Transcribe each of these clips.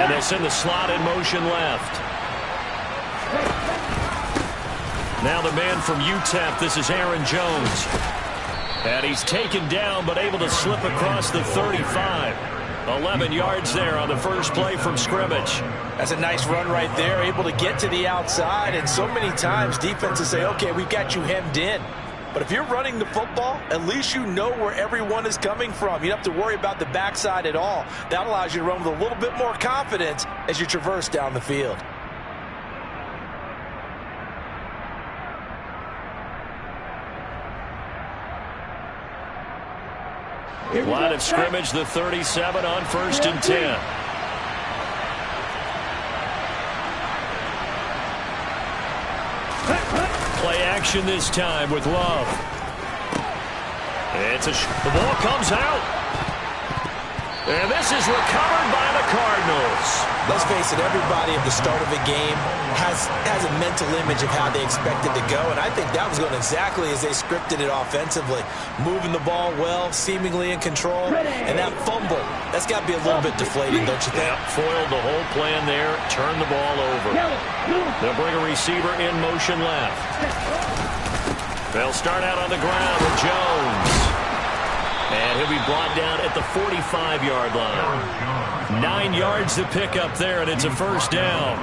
And they'll send the slot in motion left. Now the man from UTEP, this is Aaron Jones. And he's taken down, but able to slip across the 35. 11 yards there on the first play from scrimmage. That's a nice run right there, able to get to the outside. And so many times defenses say, okay, we've got you hemmed in. But if you're running the football, at least you know where everyone is coming from. You don't have to worry about the backside at all. That allows you to run with a little bit more confidence as you traverse down the field. Line of scrimmage, the 37 on 1st and 10. Play action this time with Love. The ball comes out. And this is recovered by the Cardinals. Let's face it, everybody at the start of a game has a mental image of how they expect it to go, and I think that was going exactly as they scripted it offensively. Moving the ball well, seemingly in control, and that fumble, that's got to be a little bit deflating, don't you think? Yeah, foiled the whole plan there, turned the ball over. They'll bring a receiver in motion left. They'll start out on the ground with Jones. And he'll be brought down at the 45-yard line. 9 yards to pick up there, and it's a first down.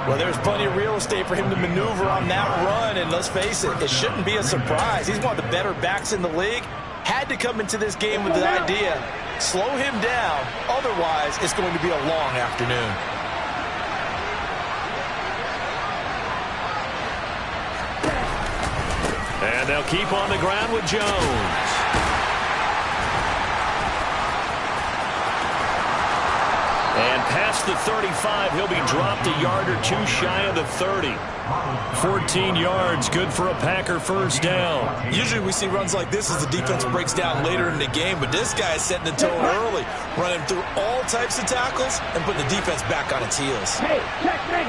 Well, there's plenty of real estate for him to maneuver on that run, and let's face it, it shouldn't be a surprise. He's one of the better backs in the league. Had to come into this game with the idea, slow him down, otherwise it's going to be a long afternoon. And they'll keep on the ground with Jones. And past the 35, he'll be dropped a yard or two shy of the 30. 14 yards, good for a Packer first down. Usually we see runs like this as the defense breaks down later in the game, but this guy is setting the tone early, running through all types of tackles and putting the defense back on its heels. Hey, check, ready?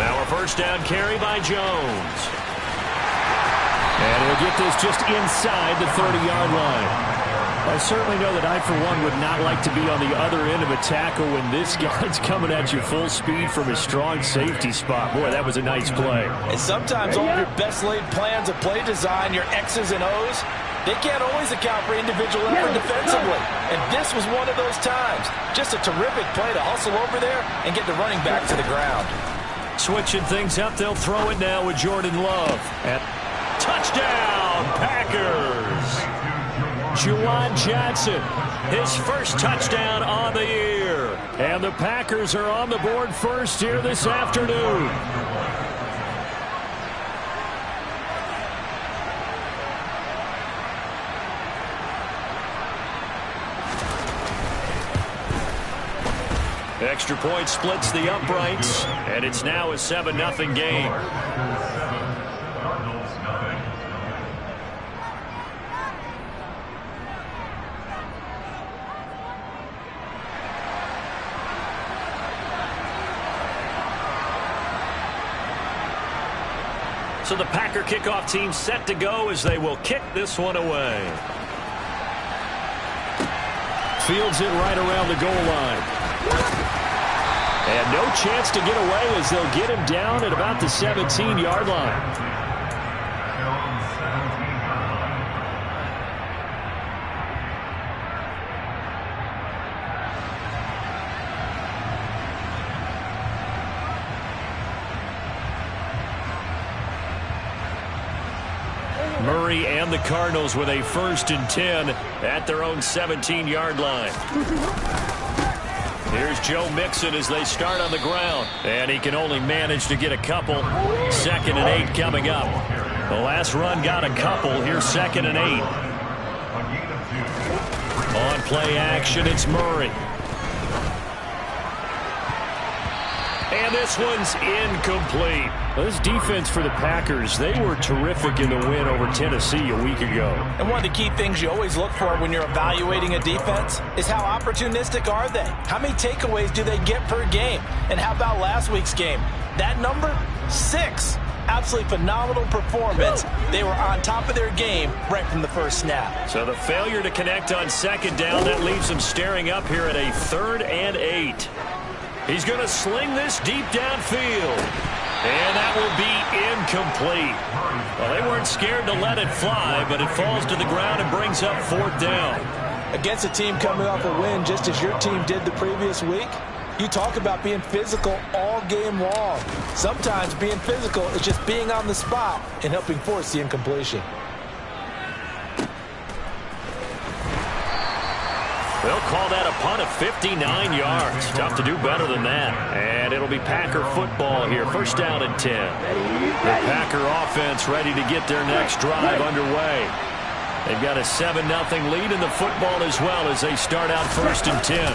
Now a first down carry by Jones. And he'll get this just inside the 30-yard line. I certainly know that I, for one, would not like to be on the other end of a tackle when this guy's coming at you full speed from his strong safety spot. Boy, that was a nice play. And sometimes all of your best laid plans of play design, your X's and O's, they can't always account for individual effort defensively. And this was one of those times. Just a terrific play to hustle over there and get the running back to the ground. Switching things up, they'll throw it now with Jordan Love. And touchdown, Packers! Juwan Johnson, his first touchdown on the year. And the Packers are on the board first here this afternoon. Extra point splits the uprights, and it's now a 7-0 game. So the Packer kickoff team set to go as they will kick this one away. Fields it right around the goal line. And no chance to get away as they'll get him down at about the 17-yard line. Murray and the Cardinals with a 1st and 10 at their own 17-yard line. Here's Joe Mixon as they start on the ground. And he can only manage to get a couple. 2nd and 8 coming up. The last run got a couple. Here's 2nd and 8. On play action, it's Murray. And this one's incomplete. Well, this defense for the Packers, they were terrific in the win over Tennessee a week ago. And one of the key things you always look for when you're evaluating a defense is how opportunistic are they? How many takeaways do they get per game? And how about last week's game? That number, 6. Absolutely phenomenal performance. They were on top of their game right from the first snap. So the failure to connect on second down, that leaves them staring up here at a 3rd and 8. He's going to sling this deep downfield. And that will be incomplete. Well, they weren't scared to let it fly, but it falls to the ground and brings up 4th down. Against a team coming off a win just as your team did the previous week, you talk about being physical all game long. Sometimes being physical is just being on the spot and helping force the incompletion. They'll call that a punt of 59 yards. Tough to do better than that. And it'll be Packer football here. 1st down and 10. The Packer offense ready to get their next drive underway. They've got a 7-0 lead in the football as well as they start out 1st and 10.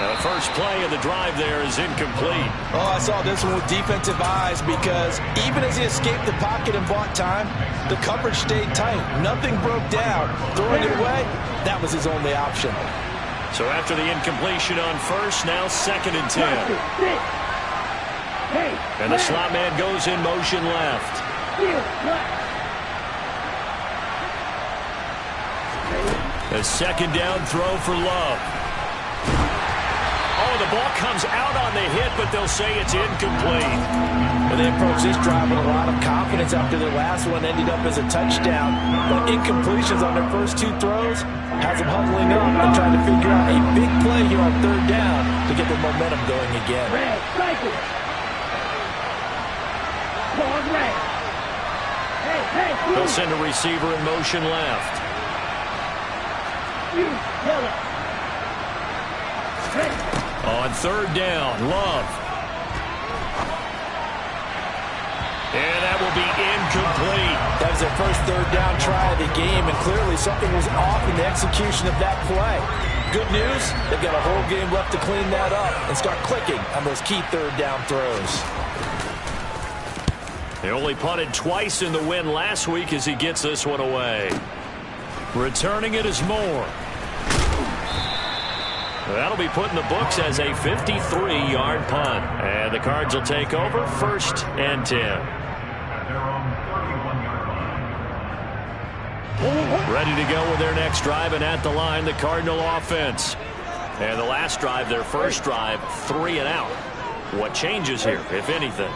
The first play of the drive there is incomplete. Oh, I saw this one with defensive eyes because even as he escaped the pocket and bought time, the coverage stayed tight. Nothing broke down. Throwing it away, that was his only option. So after the incompletion on 1st, now 2nd and 10. And the slot man goes in motion left. A 2nd down throw for Love. Oh, the ball comes out on the hit, but they'll say it's incomplete. Well, they approached this drive with a lot of confidence after their last one ended up as a touchdown. But incompletions on their first 2 throws has them huddling up and trying to figure out a big play here on 3rd down to get the momentum going again. Red, cycle. Ball red. Hey, They'll send a receiver in motion left. you, yellow. Red. On 3rd down, Love. And that will be incomplete. That was their first 3rd down try of the game, and clearly something was off in the execution of that play. Good news, they've got a whole game left to clean that up and start clicking on those key 3rd down throws. They only punted twice in the win last week as he gets this one away. Returning it is Moore. That'll be put in the books as a 53-yard punt. And the Cards will take over 1st and 10. Ready to go with their next drive, and at the line, the Cardinal offense. And the last drive, their first drive, 3 and out. What changes here, if anything?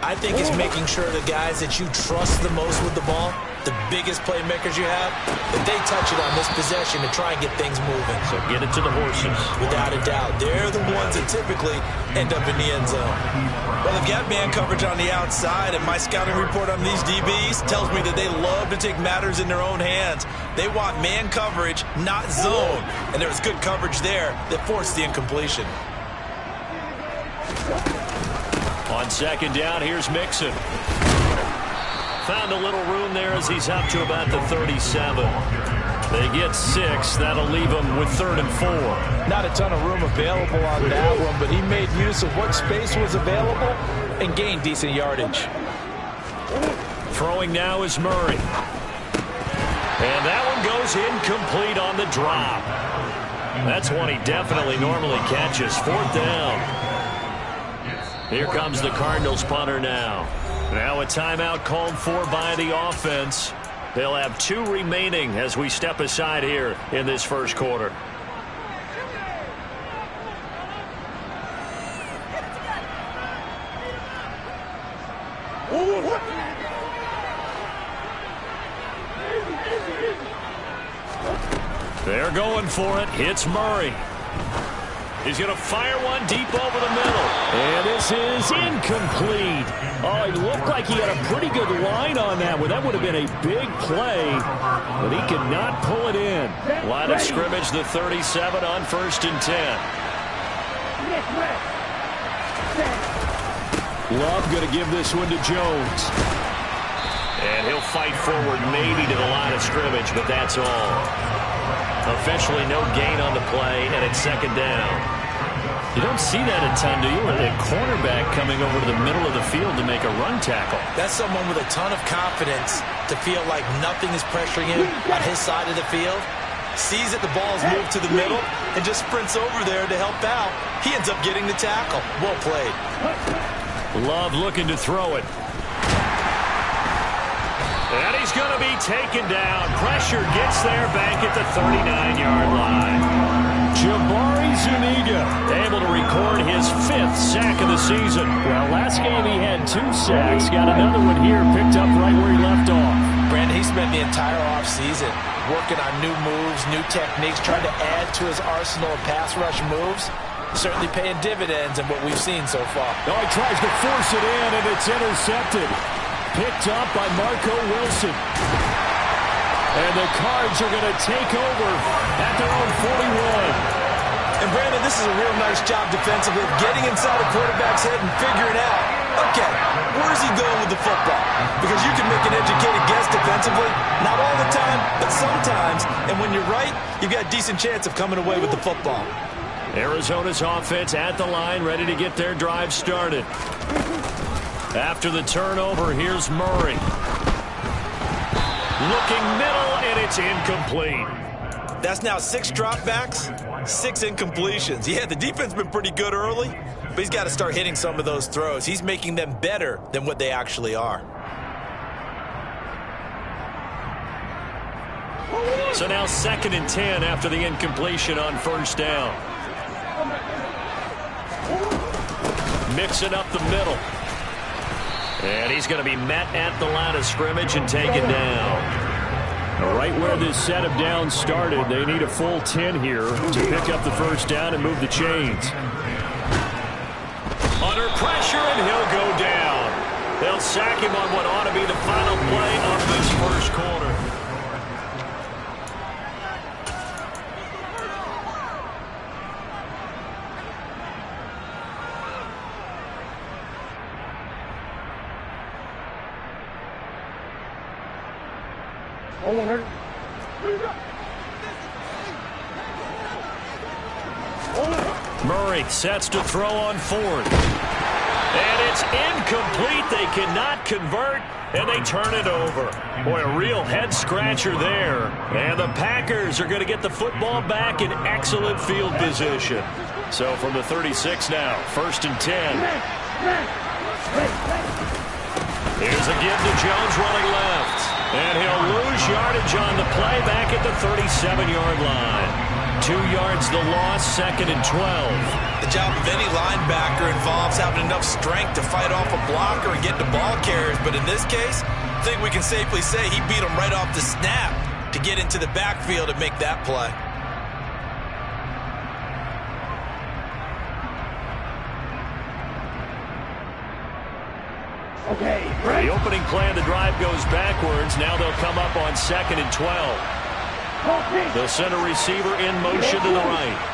I think it's making sure the guys that you trust the most with the ball, the biggest playmakers you have, that they touch it on this possession to try and get things moving. So get it to the horses. Without a doubt. They're the ones that typically end up in the end zone. Well, they've got man coverage on the outside, and my scouting report on these DBs tells me that they love to take matters in their own hands. They want man coverage, not zone. And there was good coverage there that forced the incompletion. On 2nd down, here's Mixon. Found a little room there as he's up to about the 37. They get 6. That'll leave them with 3rd and 4. Not a ton of room available on that one, but he made use of what space was available and gained decent yardage. Throwing now is Murray. And that one goes incomplete on the drop. That's one he definitely normally catches. 4th down. Here comes the Cardinals punter now. Now a timeout called for by the offense. They'll have 2 remaining as we step aside here in this first quarter. They're going for it. It's Murray. He's going to fire one deep over the middle. And this is incomplete. Oh, it looked like he had a pretty good line on that one. That would have been a big play, but he could not pull it in. Line of scrimmage, the 37 on 1st and 10. Love going to give this one to Jones. And he'll fight forward maybe to the line of scrimmage, but that's all. Officially no gain on the play, and it's 2nd down. You don't see that a ton, do you? A cornerback coming over to the middle of the field to make a run tackle. That's someone with a ton of confidence to feel like nothing is pressuring him on his side of the field. sees that the ball's moved to the middle, and just sprints over there to help out. He ends up getting the tackle. Well played. Love looking to throw it. And he's going to be taken down. Pressure gets there back at the 39-yard line. Jabari Zuniga able to record his 5th sack of the season. Well, last game he had 2 sacks. Got another one here, picked up right where he left off. Brandon, he spent the entire offseason working on new moves, new techniques, trying to add to his arsenal of pass rush moves. Certainly paying dividends in what we've seen so far. Oh, he tries to force it in, and it's intercepted. Picked up by Marco Wilson. And the Cards are going to take over at their own 41. And Brandon, this is a real nice job defensively of getting inside a quarterback's head and figuring out, okay, where's he going with the football? Because you can make an educated guess defensively, not all the time, but sometimes. And when you're right, you've got a decent chance of coming away with the football. Arizona's offense at the line, ready to get their drive started. After the turnover, here's Murray. Looking middle, and it's incomplete. That's now 6 dropbacks, 6 incompletions. Yeah, the defense has been pretty good early, but he's got to start hitting some of those throws. He's making them better than what they actually are. So now 2nd and 10 after the incompletion on 1st down. Mixing up the middle. And he's going to be met at the line of scrimmage and taken down. Right where this set of downs started, they need a full 10 here to pick up the 1st down and move the chains. Under pressure, and he'll go down. They'll sack him on what ought to be the final play of this 1st quarter. Murray sets to throw on 4th. And it's incomplete. They cannot convert, and they turn it over. Boy, a real head-scratcher there. And the Packers are going to get the football back in excellent field position. So from the 36 now, 1st and 10. Here's a give to Jones running left. And he'll lose yardage on the play back at the 37-yard line. 2 yards the loss, 2nd and 12. The job of any linebacker involves having enough strength to fight off a blocker and get the ball carriers. But in this case, I think we can safely say he beat him right off the snap to get into the backfield and make that play. Okay, The opening play of the drive goes backwards. Now they'll come up on 2nd and 12. The center receiver in motion to the right.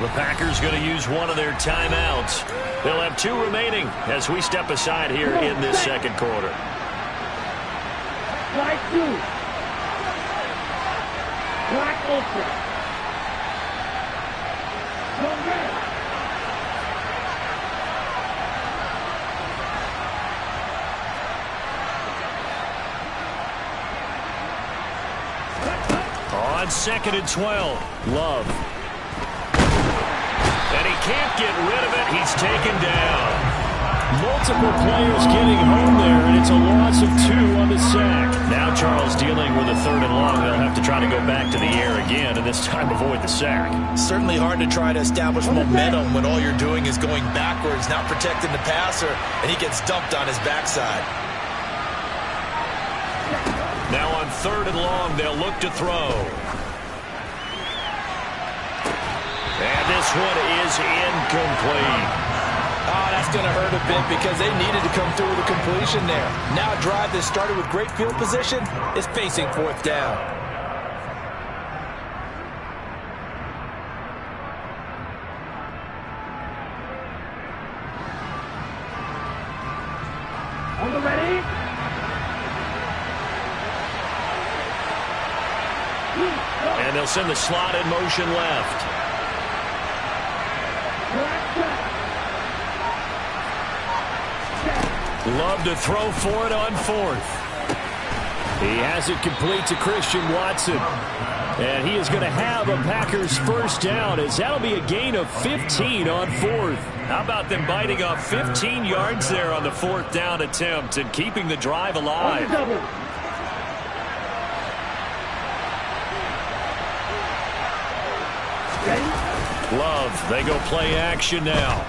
The Packers going to use one of their timeouts. They'll have 2 remaining as we step aside here in this 2nd quarter. Strike 2. Clock open. On 2nd and 12, Love. And he can't get rid of it. He's taken down. Multiple players getting home there, and it's a loss of 2 on the sack. Now Charles dealing with a 3rd and long. They'll have to try to go back to the air again, and this time avoid the sack. Certainly hard to try to establish momentum when all you're doing is going backwards, not protecting the passer, and he gets dumped on his backside. Now on 3rd and long, they'll look to throw. And this one is incomplete. Oh, that's going to hurt a bit because they needed to come through with a completion there. Now a drive that started with great field position is facing 4th down. On the ready? And they'll send the slot in motion left. Love to throw for it on fourth. He has it complete to Christian Watson. And he is going to have a Packers first down, as that'll be a gain of 15 on fourth. How about them biting off 15 yards there on the fourth down attempt and keeping the drive alive? Love, they go play action now.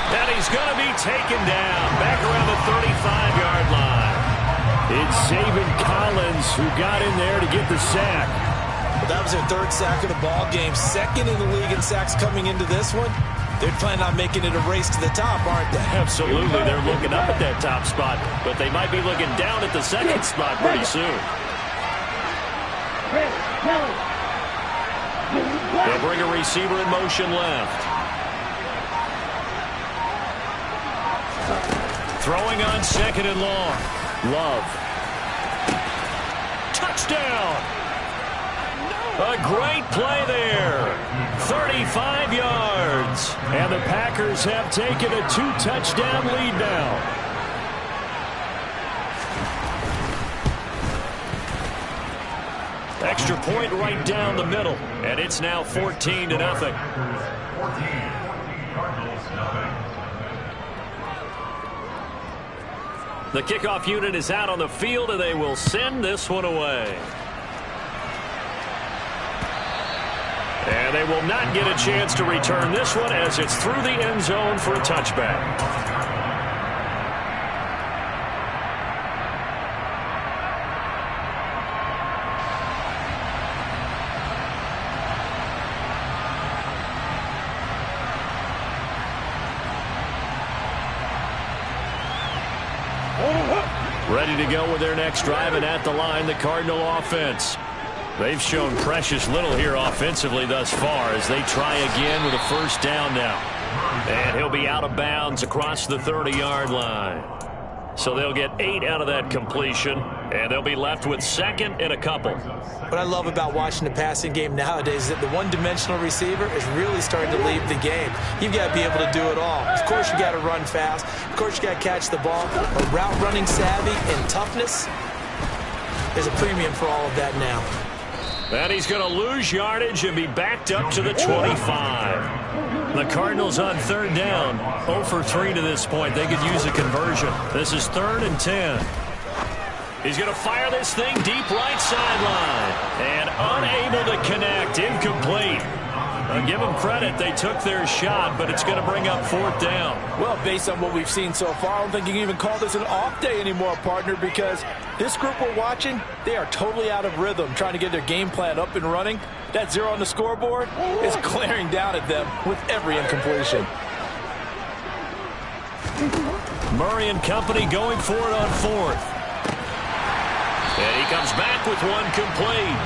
And he's going to be taken down back around the 35-yard line. It's Zaven Collins who got in there to get the sack. That was their third sack of the ball game. Second in the league in sacks coming into this one. They're planning on making it a race to the top, aren't they? Absolutely. They're looking up at that top spot, but they might be looking down at the second spot pretty soon. They'll bring a receiver in motion left. Throwing on second and long. Love. Touchdown. A great play there. 35 yards. And the Packers have taken a 2-touchdown lead now. Extra point right down the middle. And it's now 14-0. The kickoff unit is out on the field, and they will send this one away. And they will not get a chance to return this one, as it's through the end zone for a touchback. Ready to go with their next drive, and at the line, the Cardinal offense. They've shown precious little here offensively thus far as they try again with a first down now. And he'll be out of bounds across the 30-yard line. So they'll get 8 out of that completion, and they'll be left with second and a couple. What I love about watching the passing game nowadays is that the one-dimensional receiver is really starting to lead the game. You've got to be able to do it all. Of course, you got to run fast. Of course, you got to catch the ball. But route running savvy and toughness, there's a premium for all of that now. And he's going to lose yardage and be backed up to the 25. The Cardinals on third down. 0 for 3 to this point. They could use a conversion. This is 3rd and 10. He's going to fire this thing deep right sideline. And unable to connect. Incomplete. Give them credit. They took their shot, but it's going to bring up 4th down. Well, based on what we've seen so far, I don't think you can even call this an off day anymore, partner, because this group we're watching, they are totally out of rhythm, trying to get their game plan up and running. That 0 on the scoreboard is glaring down at them with every incompletion. Murray and company going for it on 4th. And he comes back with one complete.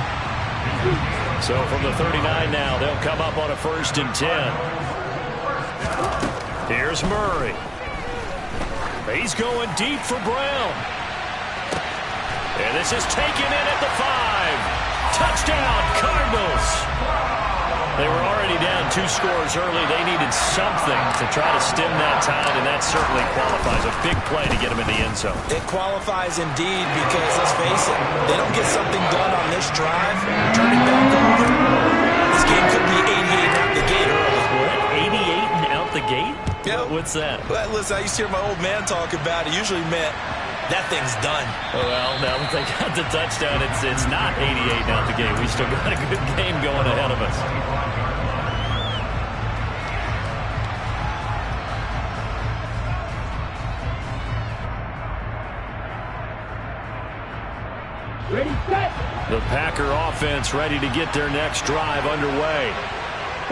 So from the 39 now, they'll come up on a 1st and 10. Here's Murray. He's going deep for Brown. And this is taken in at the 5. Touchdown, Cardinals. They were already down 2 scores early. They needed something to try to stem that tide, and that certainly qualifies. A big play to get them in the end zone. It qualifies indeed because, let's face it, they don't get something done on this drive, turn it back over. This game could be 88 out the gate early. What? 88 and out the gate? Yeah. What's that? Well, listen, I used to hear my old man talk about it. Usually meant that thing's done. Well, now that they got the touchdown, it's not 88 out the gate. We still got a good game going ahead of us. Ready, set. The Packer offense ready to get their next drive underway.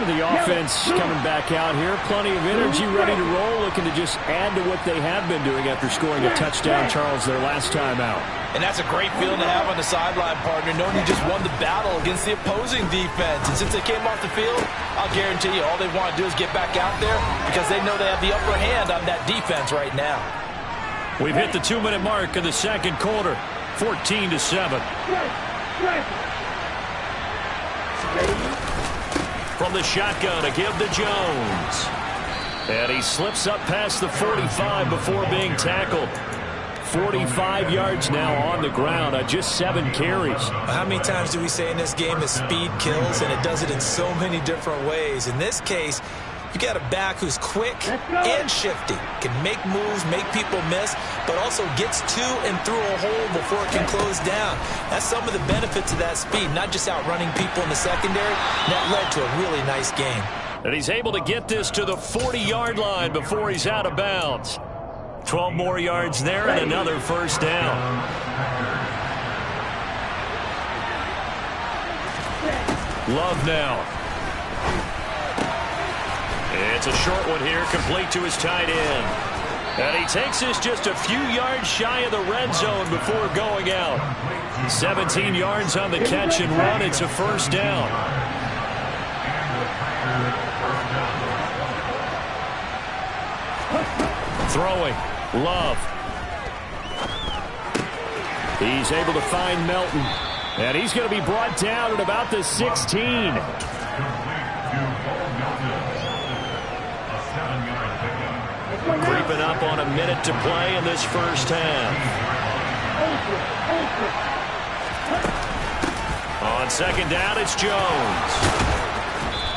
The offense coming back out here. Plenty of energy, ready to roll, looking to just add to what they have been doing after scoring a touchdown, Charles, their last time out. And that's a great feeling to have on the sideline, partner, knowing you just won the battle against the opposing defense. And since they came off the field, I'll guarantee you all they want to do is get back out there because they know they have the upper hand on that defense right now. We've hit the 2-minute mark of the second quarter. 14-7. From the shotgun, a give to Jones. And he slips up past the 45 before being tackled. 45 yards now on the ground on just 7 carries. How many times do we say in this game that speed kills, and it does it in so many different ways? In this case, you got a back who's quick and shifty, can make moves, make people miss, but also gets to and through a hole before it can close down. That's some of the benefits of that speed, not just outrunning people in the secondary. That led to a really nice game. And he's able to get this to the 40-yard line before he's out of bounds. 12 more yards there and another first down. Love now. It's a short one here, complete to his tight end. And he takes this just a few yards shy of the red zone before going out. 17 yards on the catch and run. It's a first down. Throwing. Love. He's able to find Melton. And he's going to be brought down at about the 16. Creeping up on a minute to play in this first half. On second down, it's Jones.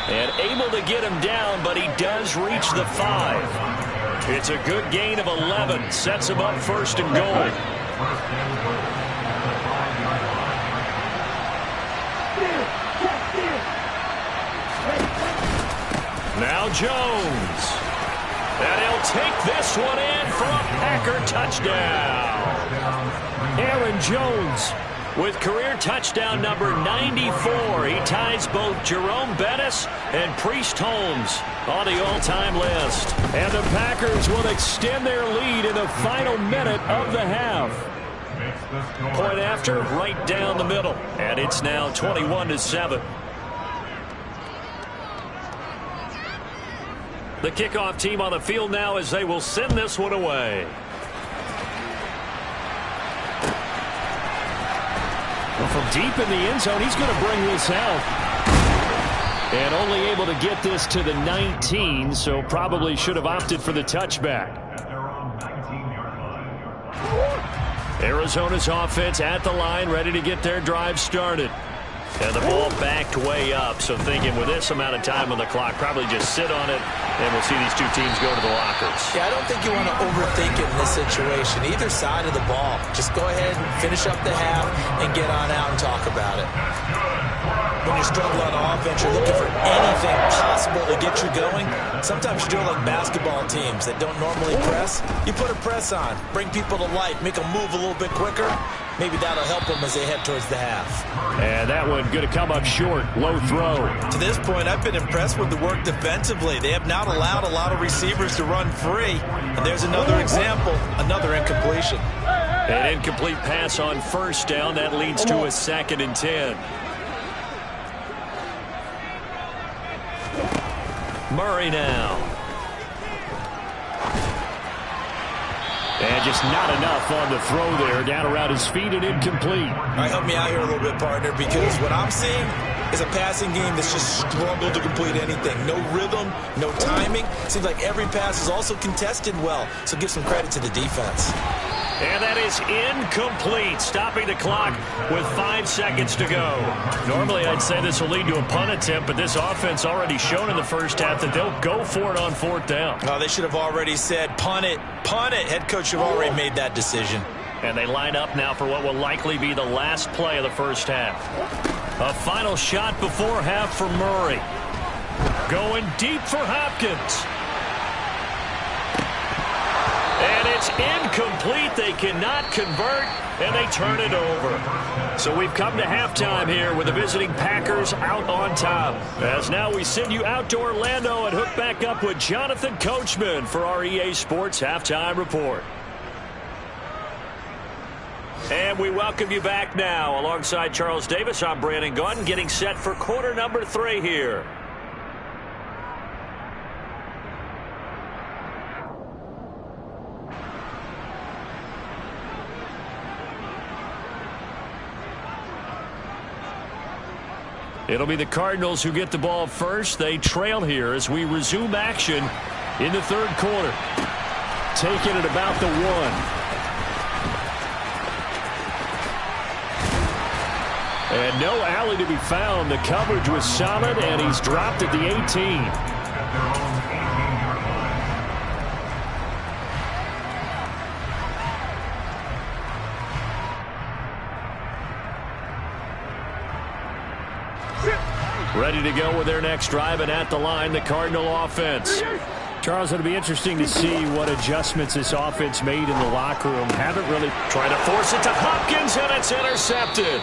And able to get him down, but he does reach the 5. It's a good gain of 11. Sets him up first and goal. Now Jones. And he'll take this one in for a Packer touchdown. Aaron Jones with career touchdown number 94. He ties both Jerome Bettis and Priest Holmes on the all-time list. And the Packers will extend their lead in the final minute of the half. Point after, right down the middle. And it's now 21-7. The kickoff team on the field now as they will send this one away. Well, from deep in the end zone, he's going to bring this out. And only able to get this to the 19, so probably should have opted for the touchback. Arizona's offense at the line, ready to get their drive started. And the ball backed way up, so thinking with this amount of time on the clock, probably just sit on it, and we'll see these two teams go to the lockers. Yeah, I don't think you want to overthink it in this situation. Either side of the ball. Just go ahead and finish up the half and get on out and talk about it. When you're struggling on offense, you're looking for anything possible to get you going. Sometimes you do it like basketball teams that don't normally press. You put a press on, bring people to life, make them move a little bit quicker. Maybe that'll help them as they head towards the half. And that one going to come up short. Low throw. To this point, I've been impressed with the work defensively. They have not allowed a lot of receivers to run free. And there's another example, another incompletion. An incomplete pass on first down. That leads to a 2nd and 10. Murray now. And just not enough on the throw there. Down around his feet and incomplete. All right, help me out here a little bit, partner, because what I'm seeing is a passing game that's just struggled to complete anything. No rhythm, no timing. Seems like every pass is also contested well, so give some credit to the defense. And that is incomplete, stopping the clock with 5 seconds to go. Normally, I'd say this will lead to a punt attempt, but this offense already shown in the first half that they'll go for it on 4th down. Oh, they should have already said, punt it, punt it. Head coach have already made that decision. And they line up now for what will likely be the last play of the first half. A final shot before half for Murray. Going deep for Hopkins. And it's incomplete. They cannot convert, and they turn it over. So we've come to halftime here with the visiting Packers out on top. As now we send you out to Orlando and hook back up with Jonathan Coachman for our EA Sports Halftime Report. And we welcome you back now. Alongside Charles Davis, I'm Brandon Gaudin, getting set for quarter number 3 here. It'll be the Cardinals who get the ball first. They trail here as we resume action in the third quarter. Taking it about the 1. And no alley to be found. The coverage was solid, and he's dropped at the 18. Ready to go with their next drive, and at the line, the Cardinal offense. Charles, it'll be interesting to see what adjustments this offense made in the locker room. Haven't really tried to force it to Hopkins, and it's intercepted.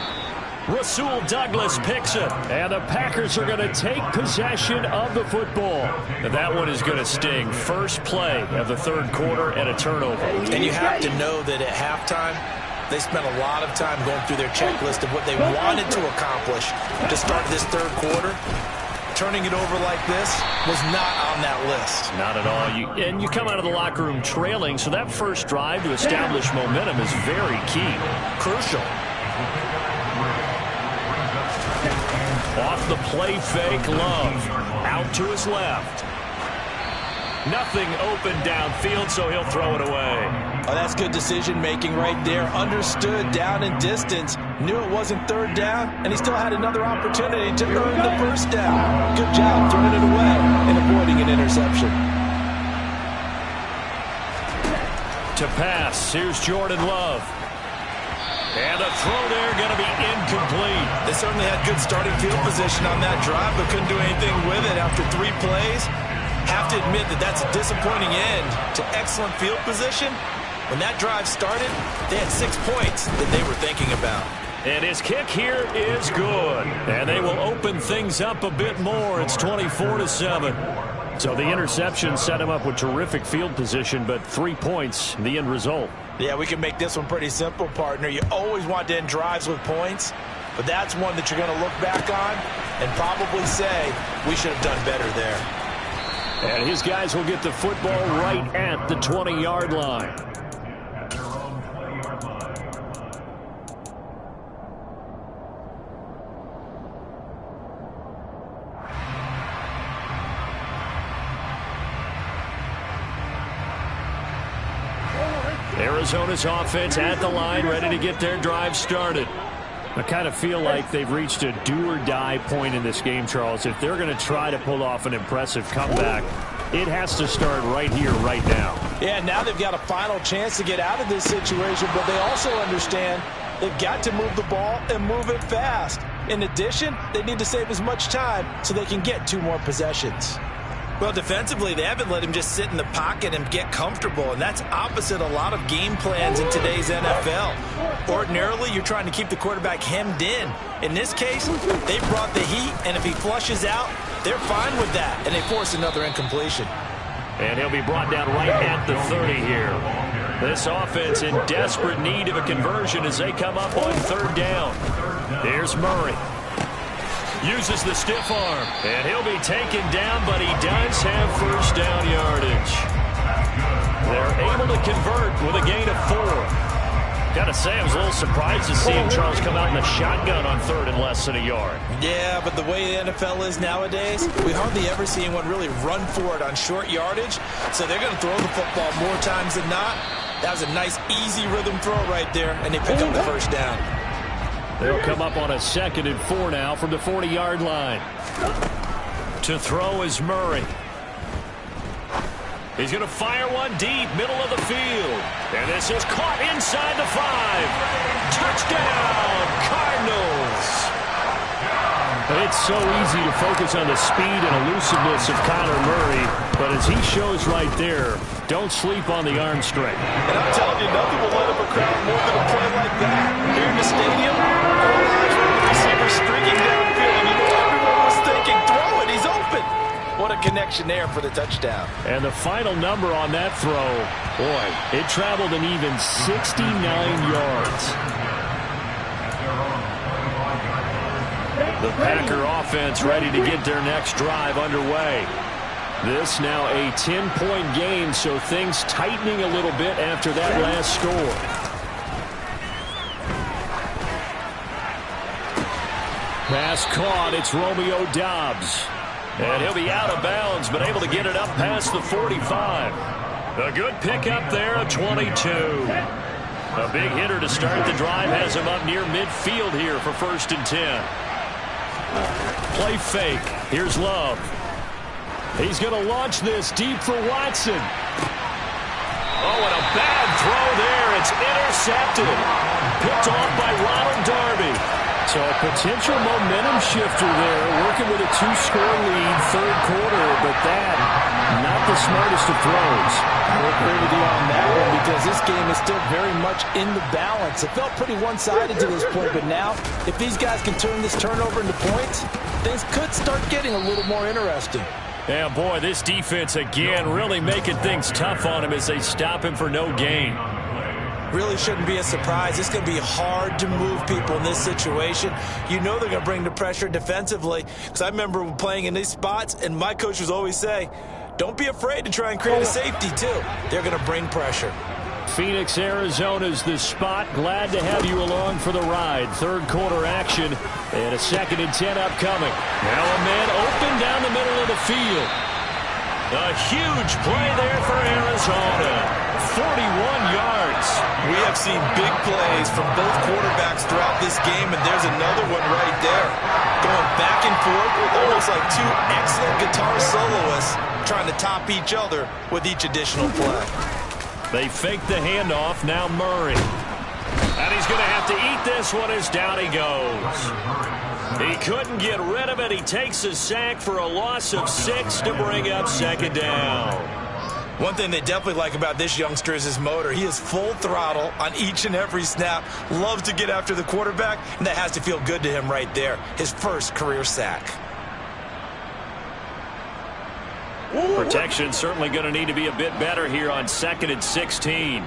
Rasul Douglas picks it, and the Packers are going to take possession of the football. And that one is going to sting. First play of the third quarter and a turnover. And you have to know that at halftime, they spent a lot of time going through their checklist of what they wanted to accomplish to start this third quarter. Turning it over like this was not on that list. Not at all. You come out of the locker room trailing, so that first drive to establish momentum is very key. Crucial. Off the play fake, Love. Out to his left. Nothing open downfield, so he'll throw it away. Oh, that's good decision-making right there. Understood down and distance. Knew it wasn't third down, and he still had another opportunity to earn the first down. Good job throwing it away and avoiding an interception. To pass, here's Jordan Love. And a throw there going to be incomplete. They certainly had good starting field position on that drive, but couldn't do anything with it after 3 plays. Have to admit that that's a disappointing end to excellent field position. When that drive started, they had 6 points that they were thinking about. And his kick here is good. And they will open things up a bit more. It's 24-7. So the interception set him up with terrific field position, but 3 points, the end result. Yeah, we can make this one pretty simple, partner. You always want to end drives with points, but that's one that you're going to look back on and probably say, we should have done better there. And his guys will get the football right at the 20-yard line. Arizona's offense at the line, ready to get their drive started. I kind of feel like they've reached a do-or-die point in this game, Charles. If they're going to try to pull off an impressive comeback, it has to start right here, right now. Yeah, now they've got a final chance to get out of this situation, but they also understand they've got to move the ball and move it fast. In addition, they need to save as much time so they can get 2 more possessions. Well, defensively, they haven't let him just sit in the pocket and get comfortable, and that's opposite a lot of game plans in today's NFL. Ordinarily, you're trying to keep the quarterback hemmed in. In this case, they brought the heat, and if he flushes out, they're fine with that, and they force another incompletion. And he'll be brought down right at the 30 here. This offense in desperate need of a conversion as they come up on third down. Here's Murray. Uses the stiff arm, and he'll be taken down, but he does have first down yardage. They're able to convert with a gain of 4. Got to say, I was a little surprised to see him, Charles, come out in the shotgun on third and less than a yard. Yeah, but the way the NFL is nowadays, we hardly ever see anyone really run for it on short yardage, so they're going to throw the football more times than not. That was a nice, easy rhythm throw right there, and they pick up the first down. They'll come up on a 2nd and 4 now from the 40-yard line. To throw is Murray. He's going to fire one deep, middle of the field. And this is caught inside the 5. Touchdown, Cardinals. It's so easy to focus on the speed and elusiveness of Kyler Murray, but as he shows right there, don't sleep on the arm strength. And I'm telling you, nothing will let up a crowd more than a play like that. Here in the stadium, all eyes were on the receiver streaking downfield, and you know everyone was thinking, throw it, he's open. What a connection there for the touchdown. And the final number on that throw, boy, it traveled an even 69 yards. The Packer offense ready to get their next drive underway. This now a 10-point game, so things tightening a little bit after that last score. Pass caught. It's Romeo Doubs. And he'll be out of bounds, but able to get it up past the 45. A good pickup there of 22. A big hitter to start the drive has him up near midfield here for 1st and 10. Play fake. Here's Love. He's going to launch this deep for Watson. Oh, and a bad throw there. It's intercepted. Picked off by Ronald Darby. So a potential momentum shifter there, working with a 2-score lead, 3rd quarter, but that, not the smartest of throws. I agree with you on that one because this game is still very much in the balance. It felt pretty one-sided to this point, but now, if these guys can turn this turnover into points, things could start getting a little more interesting. Yeah, boy, this defense again really making things tough on him as they stop him for no gain. Really shouldn't be a surprise. It's going to be hard to move people in this situation. You know they're going to bring the pressure defensively. Because I remember playing in these spots, and my coach was always say, don't be afraid to try and create a safety, too. They're going to bring pressure. Phoenix, Arizona's the spot. Glad to have you along for the ride. 3rd quarter action and a 2nd and 10 upcoming. Now a man open down the middle of the field. A huge play there for Arizona. 41 yards. We have seen big plays from both quarterbacks throughout this game, and there's another one right there. Going back and forth, almost like 2 excellent guitar soloists trying to top each other with each additional play. They fake the handoff. Now Murray. And he's going to have to eat this one as down he goes. He couldn't get rid of it. He takes a sack for a loss of 6 to bring up 2nd down. One thing they definitely like about this youngster is his motor. He is full throttle on each and every snap. Loves to get after the quarterback, and that has to feel good to him right there. His first career sack. Protection certainly going to need to be a bit better here on 2nd and 16.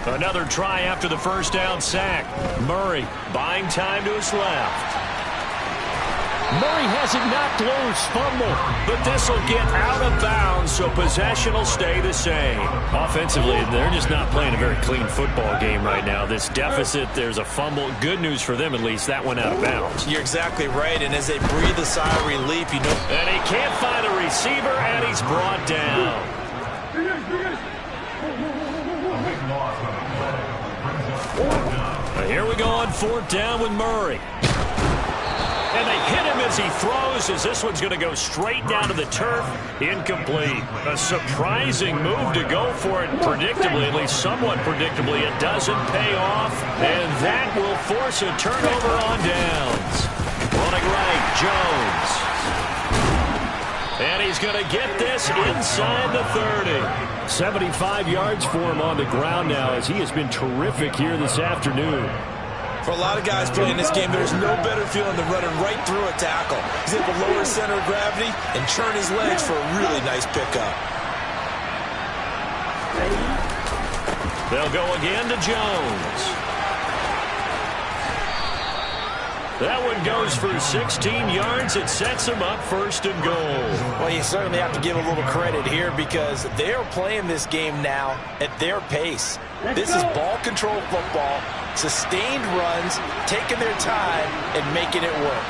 Another try after the 1st down sack. Murray buying time to his left. Murray has it knocked loose, fumble, but this will get out of bounds, so possession will stay the same. Offensively, they're just not playing a very clean football game right now. This deficit, there's a fumble. Good news for them, at least. That went out of bounds. You're exactly right, and as they breathe a sigh of relief, you know. And he can't find a receiver, and he's brought down. Here we go on 4th down with Murray. And they hit him as he throws, as this one's going to go straight down to the turf. Incomplete. A surprising move to go for it predictably, at least somewhat predictably. It doesn't pay off, and that will force a turnover on downs. Running right, Jones. And he's going to get this inside the 30. 75 yards for him on the ground now, as he has been terrific here this afternoon. For a lot of guys playing this game, there's no better feeling than running right through a tackle. He's able to lower his center of gravity and churn his legs for a really nice pickup. They'll go again to Jones. That one goes for 16 yards. It sets him up 1st and goal. Well, you certainly have to give a little credit here because they're playing this game now at their pace. This is ball control football, sustained runs, taking their time, and making it work.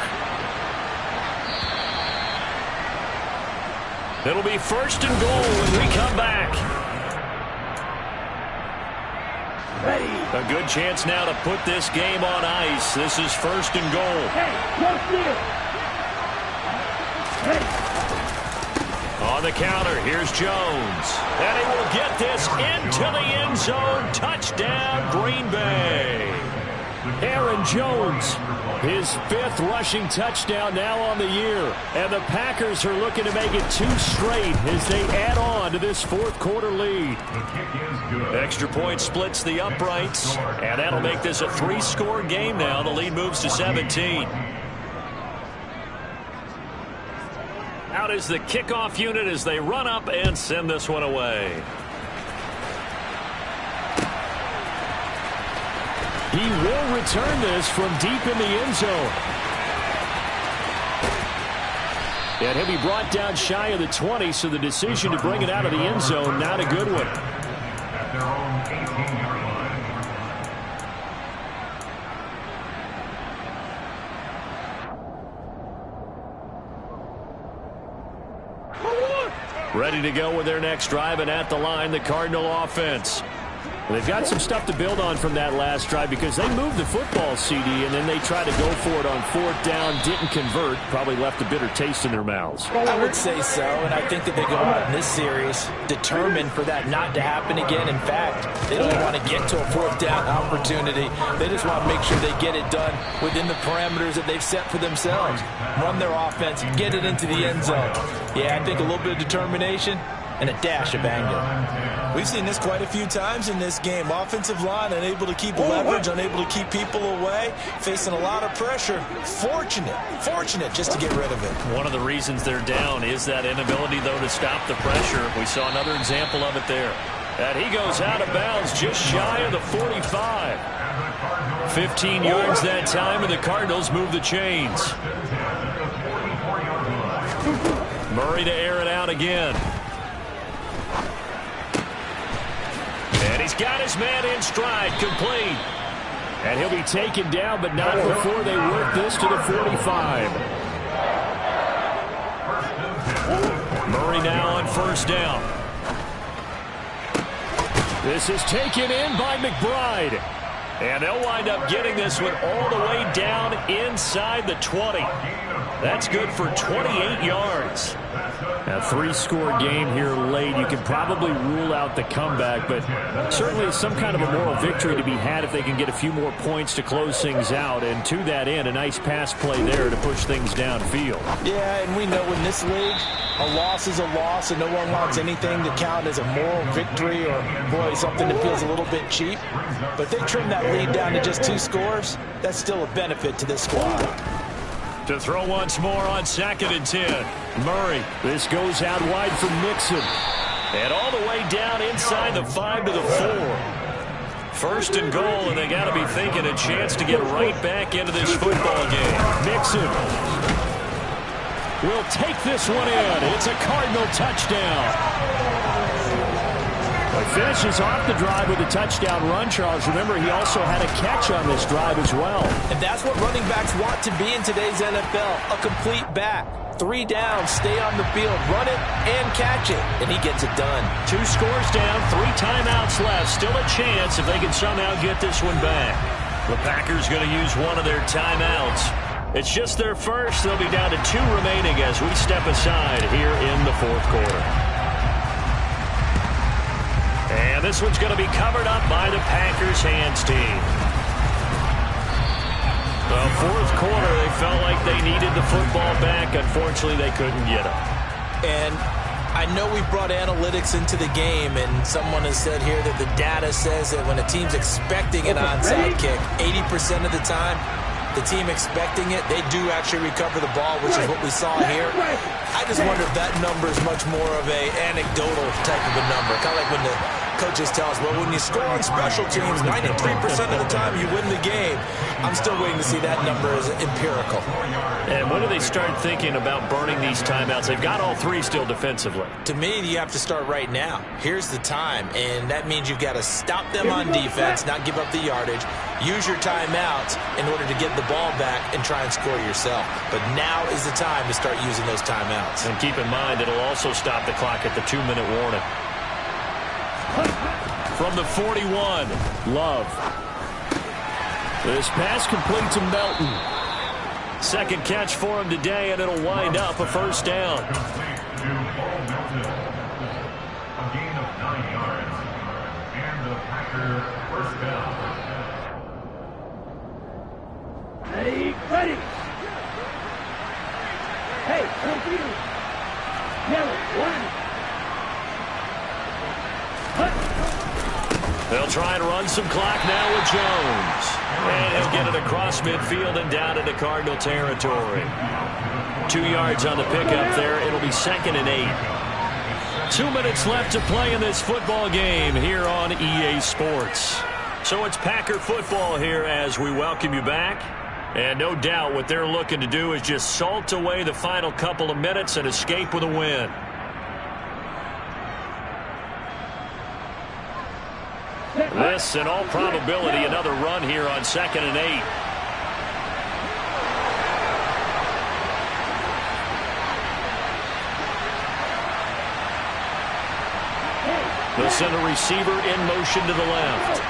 It'll be 1st and goal when we come back. Ready. A good chance now to put this game on ice. This is 1st and goal. Hey, no steal. Ready. On the counter, here's Jones. And he will get this into the end zone. Touchdown, Green Bay. Aaron Jones, his 5th rushing touchdown now on the year. And the Packers are looking to make it 2 straight as they add on to this 4th quarter lead. Extra point splits the uprights, and that'll make this a 3-score game now. The lead moves to 17. Out is the kickoff unit as they run up and send this one away. He will return this from deep in the end zone. And he'll be brought down shy of the 20, so the decision to bring it out of the end zone, not a good one. At their own 18-yard line. Ready to go with their next drive, and at the line, the Cardinal offense. They've got some stuff to build on from that last drive because they moved the football, CD, and then they tried to go for it on 4th down, didn't convert, probably left a bitter taste in their mouths. I would say so, and I think that they go out in this series determined for that not to happen again. In fact, they don't want to get to a 4th down opportunity. They just want to make sure they get it done within the parameters that they've set for themselves. Run their offense, get it into the end zone. Yeah, I think a little bit of determination and a dash of anger. We've seen this quite a few times in this game. Offensive line unable to keep leverage, unable to keep people away, facing a lot of pressure. Fortunate just to get rid of it. One of the reasons they're down is that inability, though, to stop the pressure. We saw another example of it there. And he goes out of bounds just shy of the 45. 15 yards that time, and the Cardinals move the chains. Murray to air it out again. And he's got his man in stride, complete. And he'll be taken down, but not before they work this to the 45. Murray now on 1st down. This is taken in by McBride. And they'll wind up getting this one all the way down inside the 20. That's good for 28 yards. A 3-score game here late. You can probably rule out the comeback, but certainly some kind of a moral victory to be had if they can get a few more points to close things out. And to that end, a nice pass play there to push things downfield. Yeah, and we know in this league, a loss is a loss, and no one wants anything to count as a moral victory or, boy, something that feels a little bit cheap. But they trim that lead down to just 2 scores. That's still a benefit to this squad. To throw once more on 2nd and 10. Murray. This goes out wide for Mixon. And all the way down inside the 5 to the 4. 1st and goal, and they got to be thinking a chance to get right back into this football game. Mixon will take this one in. It's a Cardinal touchdown. He finishes off the drive with a touchdown run, Charles. Remember, he also had a catch on this drive as well. And that's what running backs want to be in today's NFL, a complete back. 3 down, stay on the field, run it, and catch it. And he gets it done. 2 scores down, 3 timeouts left. Still a chance if they can somehow get this one back. The Packers going to use one of their timeouts. It's just their first. They'll be down to 2 remaining as we step aside here in the 4th quarter. And this one's going to be covered up by the Packers hands team. The 4th quarter, they felt like they needed the football back. Unfortunately, they couldn't get it. And I know we brought analytics into the game, and someone has said here that the data says that when a team's expecting an onside kick, 80% of the time, the team expecting it, they do actually recover the ball, which is what we saw here. I just wonder if that number is much more of a anecdotal type of a number. Kind of like when the coaches tell us, well, when you score on special teams, 93% of the time you win the game. I'm still waiting to see that number as empirical. And when do they start thinking about burning these timeouts? They've got all 3 still defensively. To me, you have to start right now. Here's the time, and that means you've got to stop them on defense, not give up the yardage. Use your timeouts in order to get the ball back and try and score yourself. But now is the time to start using those timeouts. And keep in mind, it'll also stop the clock at the 2-minute warning. From the 41, Love. This pass complete to Melton. 2nd catch for him today, and it'll wind up a 1st down. A gain of 9 yards. And the Packers 1st down. Ready. Hey, come here. Yellow, 1. They'll try and run some clock now with Jones. And he'll get it across midfield and down into Cardinal territory. 2 yards on the pickup there. It'll be 2nd and 8. 2 minutes left to play in this football game here on EA Sports. So it's Packer football here as we welcome you back. And no doubt what they're looking to do is just salt away the final couple of minutes and escape with a win. This, in all probability, another run here on 2nd and 8. They'll send a receiver in motion to the left.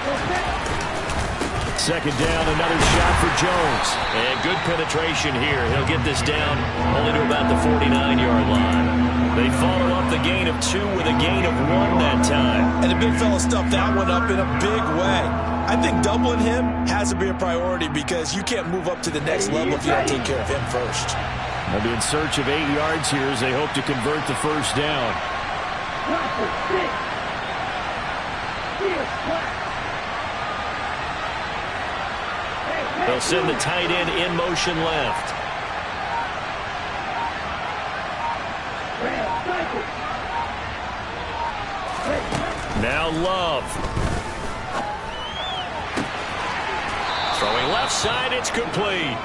Second down, another shot for Jones. And good penetration here. He'll get this down only to about the 49-yard line. They follow up the gain of 2 with a gain of 1 that time. And the big fella stuffed that one up in a big way. I think doubling him has to be a priority because you can't move up to the next level if you don't take care of him first. They'll be in search of 8 yards here as they hope to convert the first down. They'll send the tight end in motion left. Now Love. Throwing left side, it's complete.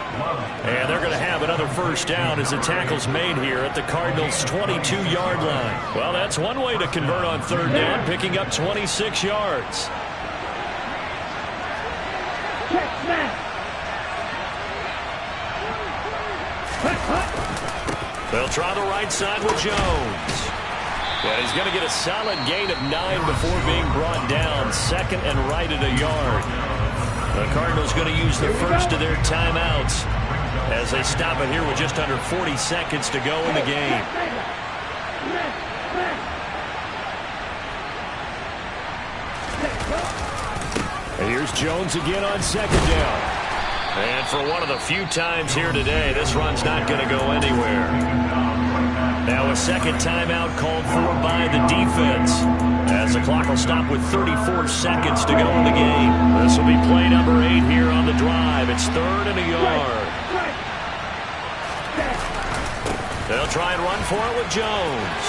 And they're going to have another first down as the tackle's made here at the Cardinals' 22-yard line. Well, that's one way to convert on third down, picking up 26 yards. They'll try the right side with Jones. And he's going to get a solid gain of 9 before being brought down. Second and right at a yard. The Cardinals going to use the first of their timeouts as they stop it here with just under 40 seconds to go in the game. And here's Jones again on second down. And for one of the few times here today, this run's not going to go anywhere. Now a second timeout called for by the defense as the clock will stop with 34 seconds to go in the game. This will be play number 8 here on the drive. It's third and a yard. They'll try and run for it with Jones.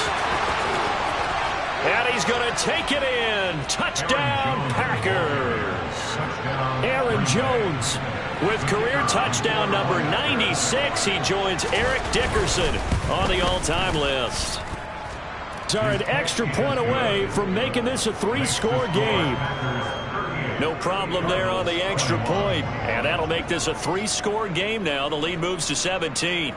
And he's going to take it in. Touchdown, Packers. Aaron Jones with career touchdown number 96. He joins Eric Dickerson on the all-time list. Are an extra point away from making this a 3-score game. No problem there on the extra point. And that'll make this a 3-score game now. The lead moves to 17.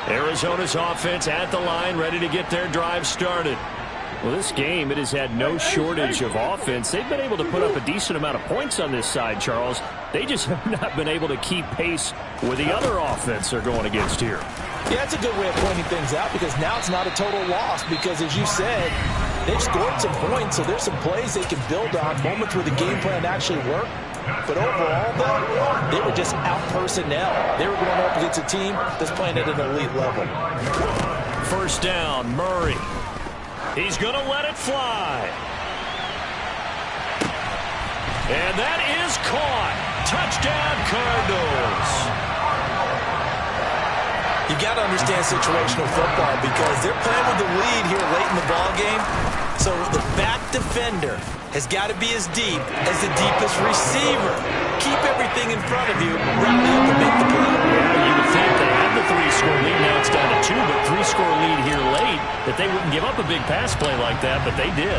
Arizona's offense at the line, ready to get their drive started. Well, this game, it has had no shortage of offense. They've been able to put up a decent amount of points on this side, Charles. They just have not been able to keep pace with the other offense they're going against here. Yeah, that's a good way of pointing things out because now it's not a total loss because, as you said, they've scored some points, so there's some plays they can build on, moments where the game plan actually worked. But overall, though, they were just out personnel. They were going up against a team that's playing at an elite level. First down, Murray. He's going to let it fly. And that is caught. Touchdown, Cardinals. You got to understand situational football because they're playing with the lead here late in the ball game. So the back defender has got to be as deep as the deepest receiver. Keep everything in front of you, rally up and make the play. Yeah, you would think they had the 3-score lead. Now it's down to 2, but 3-score lead here late, that they wouldn't give up a big pass play like that, but they did.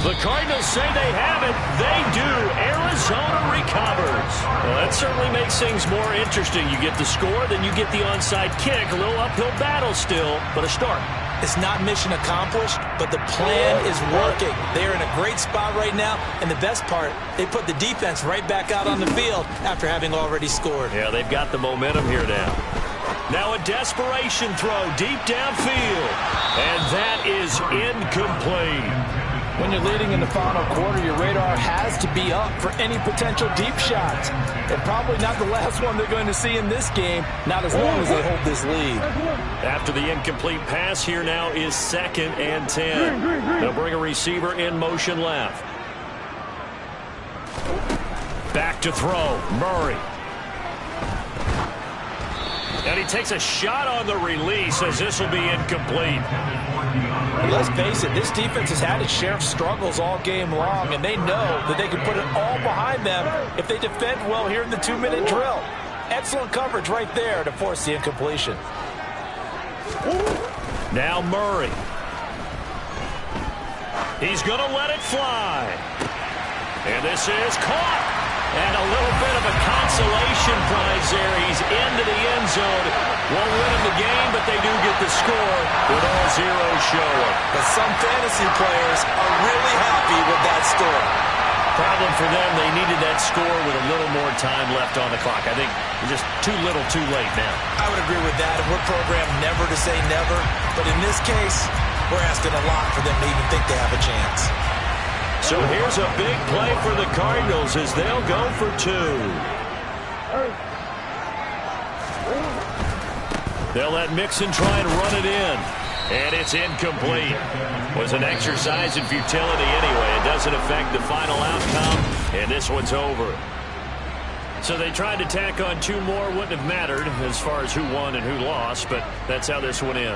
The Cardinals say they have it. They do. Arizona recovers. Well, that certainly makes things more interesting. You get the score, then you get the onside kick. A little uphill battle still, but a start. It's not mission accomplished, but the plan is working. They're in a great spot right now, and the best part, they put the defense right back out on the field after having already scored. Yeah, they've got the momentum here now. Now a desperation throw deep downfield, and that is incomplete. When you're leading in the final quarter, your radar has to be up for any potential deep shots. And probably not the last one they're going to see in this game, not as long as they hold this lead. After the incomplete pass, here now is 2nd and 10. They'll bring a receiver in motion left. Back to throw, Murray. And he takes a shot on the release as this will be incomplete. And let's face it, this defense has had its share of struggles all game long, and they know that they can put it all behind them if they defend well here in the 2-minute drill. Excellent coverage right there to force the incompletion. Now Murray. He's going to let it fly. And this is caught. And a little bit of a consolation prize there. He's into the end zone. Won't win him the game, but they do get the score with all zeros showing. But some fantasy players are really happy with that score. Problem for them, they needed that score with a little more time left on the clock. I think just too little, too late now. I would agree with that. And we're programmed never to say never. But in this case, we're asking a lot for them to even think they have a chance. So here's a big play for the Cardinals as they'll go for 2. They'll let Mixon try and run it in. And it's incomplete. Was an exercise in futility anyway. It doesn't affect the final outcome. And this one's over. So they tried to tack on 2 more. Wouldn't have mattered as far as who won and who lost. But that's how this one ends.